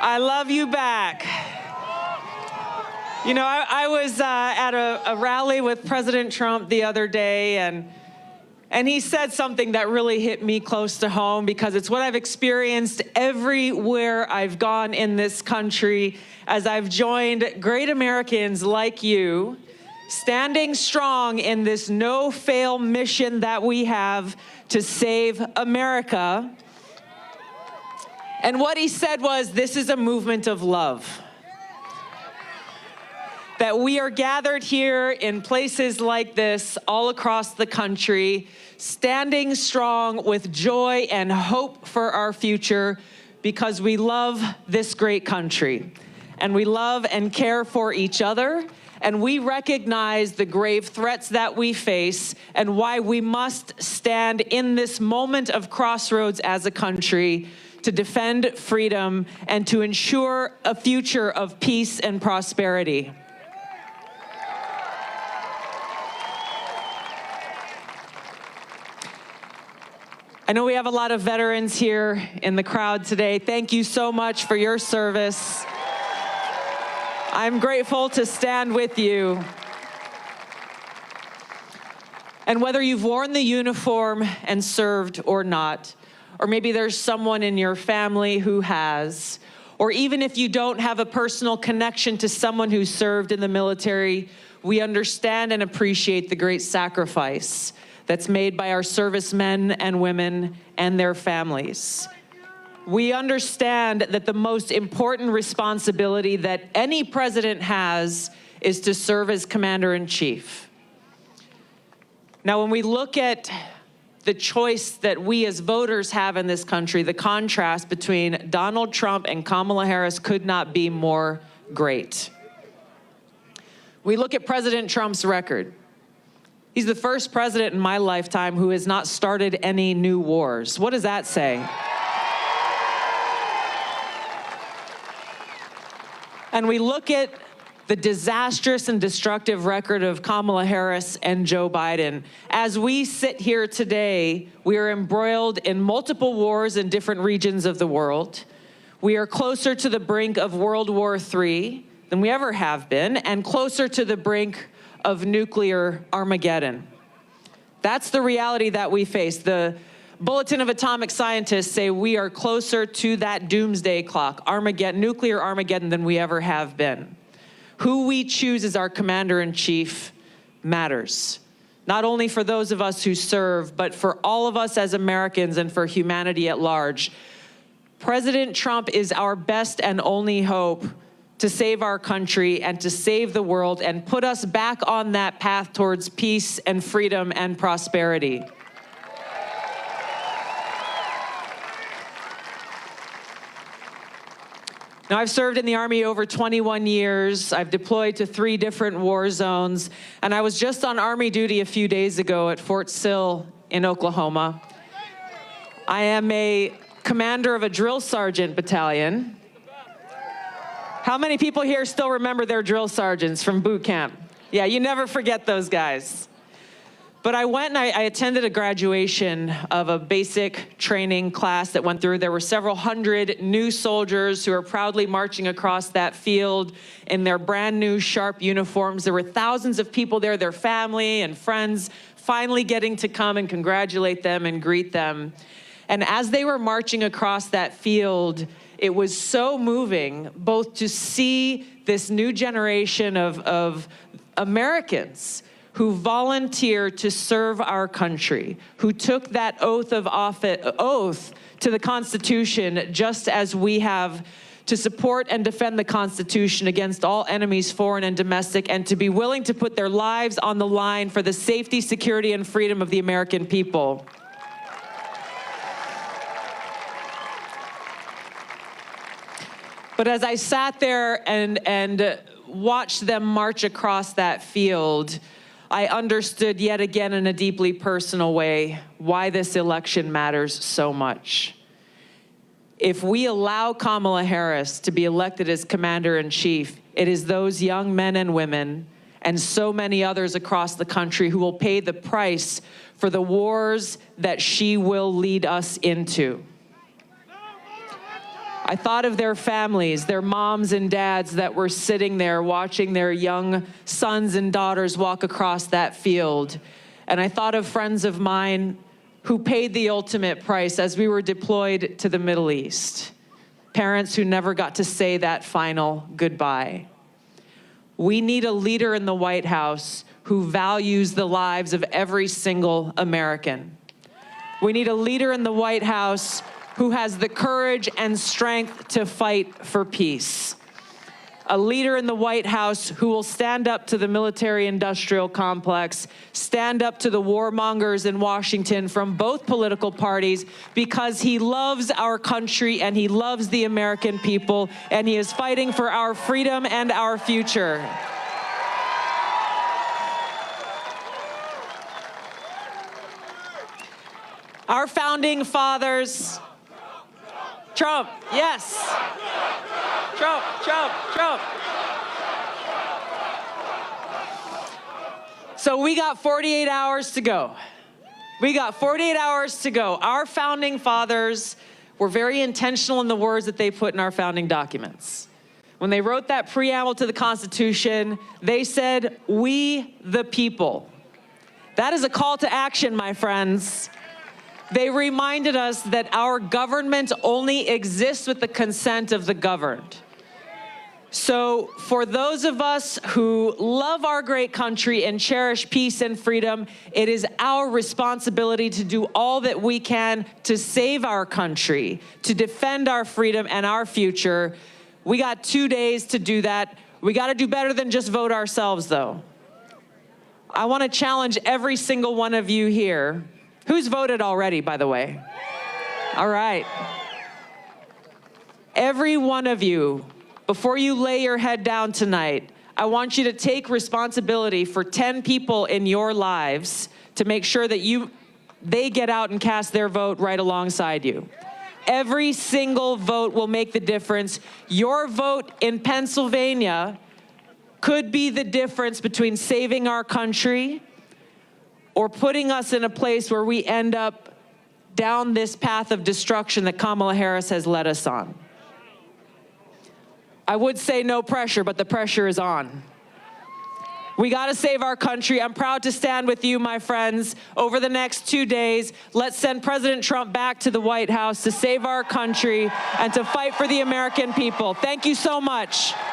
I love you back. You know, I was at a rally with President Trump the other day, and he said something that really hit me close to home because it's what I've experienced everywhere I've gone in this country as I've joined great Americans like you, standing strong in this no-fail mission that we have to save America. And what he said was, this is a movement of love. That we are gathered here in places like this all across the country, standing strong with joy and hope for our future because we love this great country. And we love and care for each other. And we recognize the grave threats that we face and why we must stand in this moment of crossroads as a country to defend freedom and to ensure a future of peace and prosperity. I know we have a lot of veterans here in the crowd today. Thank you so much for your service. I'm grateful to stand with you. And whether you've worn the uniform and served or not, or maybe there's someone in your family who has, or even if you don't have a personal connection to someone who served in the military, we understand and appreciate the great sacrifice that's made by our servicemen and women and their families. We understand that the most important responsibility that any president has is to serve as commander-in-chief. Now, when we look at the choice that we as voters have in this country, the contrast between Donald Trump and Kamala Harris could not be more great. We look at President Trump's record. He's the first president in my lifetime who has not started any new wars. What does that say? And we look at the disastrous and destructive record of Kamala Harris and Joe Biden. As we sit here today, we are embroiled in multiple wars in different regions of the world. We are closer to the brink of World War III than we ever have been, and closer to the brink of nuclear Armageddon. That's the reality that we face. The Bulletin of Atomic Scientists say we are closer to that doomsday clock, Armageddon, nuclear Armageddon, than we ever have been. Who we choose as our commander-in-chief matters, not only for those of us who serve, but for all of us as Americans and for humanity at large. President Trump is our best and only hope to save our country and to save the world and put us back on that path towards peace and freedom and prosperity. Now, I've served in the Army over 21 years. I've deployed to 3 different war zones, and I was just on Army duty a few days ago at Fort Sill in Oklahoma. I am a commander of a drill sergeant battalion. How many people here still remember their drill sergeants from boot camp? Yeah, you never forget those guys. But I went and I attended a graduation of a basic training class that went through. There were several hundred new soldiers who are proudly marching across that field in their brand new sharp uniforms. There were thousands of people there, their family and friends, finally getting to come and congratulate them and greet them. And as they were marching across that field, it was so moving both to see this new generation of Americans who volunteer to serve our country, who took that oath to the Constitution, just as we have to support and defend the Constitution against all enemies, foreign and domestic, and to be willing to put their lives on the line for the safety, security, and freedom of the American people. But as I sat there and watched them march across that field, I understood yet again in a deeply personal way why this election matters so much. If we allow Kamala Harris to be elected as commander-in-chief, it is those young men and women and so many others across the country who will pay the price for the wars that she will lead us into. I thought of their families, their moms and dads that were sitting there watching their young sons and daughters walk across that field. And I thought of friends of mine who paid the ultimate price as we were deployed to the Middle East. Parents who never got to say that final goodbye. We need a leader in the White House who values the lives of every single American. We need a leader in the White House who has the courage and strength to fight for peace. A leader in the White House who will stand up to the military-industrial complex, stand up to the warmongers in Washington from both political parties, because he loves our country and he loves the American people, and he is fighting for our freedom and our future. Our founding fathers, Trump, yes. Trump, Trump, Trump. So we got 48 hours to go. We got 48 hours to go. Our founding fathers were very intentional in the words that they put in our founding documents. When they wrote that preamble to the Constitution, they said, "We the people." That is a call to action, my friends. They reminded us that our government only exists with the consent of the governed. So for those of us who love our great country and cherish peace and freedom, it is our responsibility to do all that we can to save our country, to defend our freedom and our future. We got 2 days to do that. We got to do better than just vote ourselves, though. I want to challenge every single one of you here. Who's voted already, by the way? All right. Every one of you, before you lay your head down tonight, I want you to take responsibility for 10 people in your lives to make sure that they get out and cast their vote right alongside you. Every single vote will make the difference. Your vote in Pennsylvania could be the difference between saving our country or putting us in a place where we end up down this path of destruction that Kamala Harris has led us on. I would say no pressure, but the pressure is on. We got to save our country. I'm proud to stand with you, my friends, over the next 2 days. Let's send President Trump back to the White House to save our country and to fight for the American people. Thank you so much.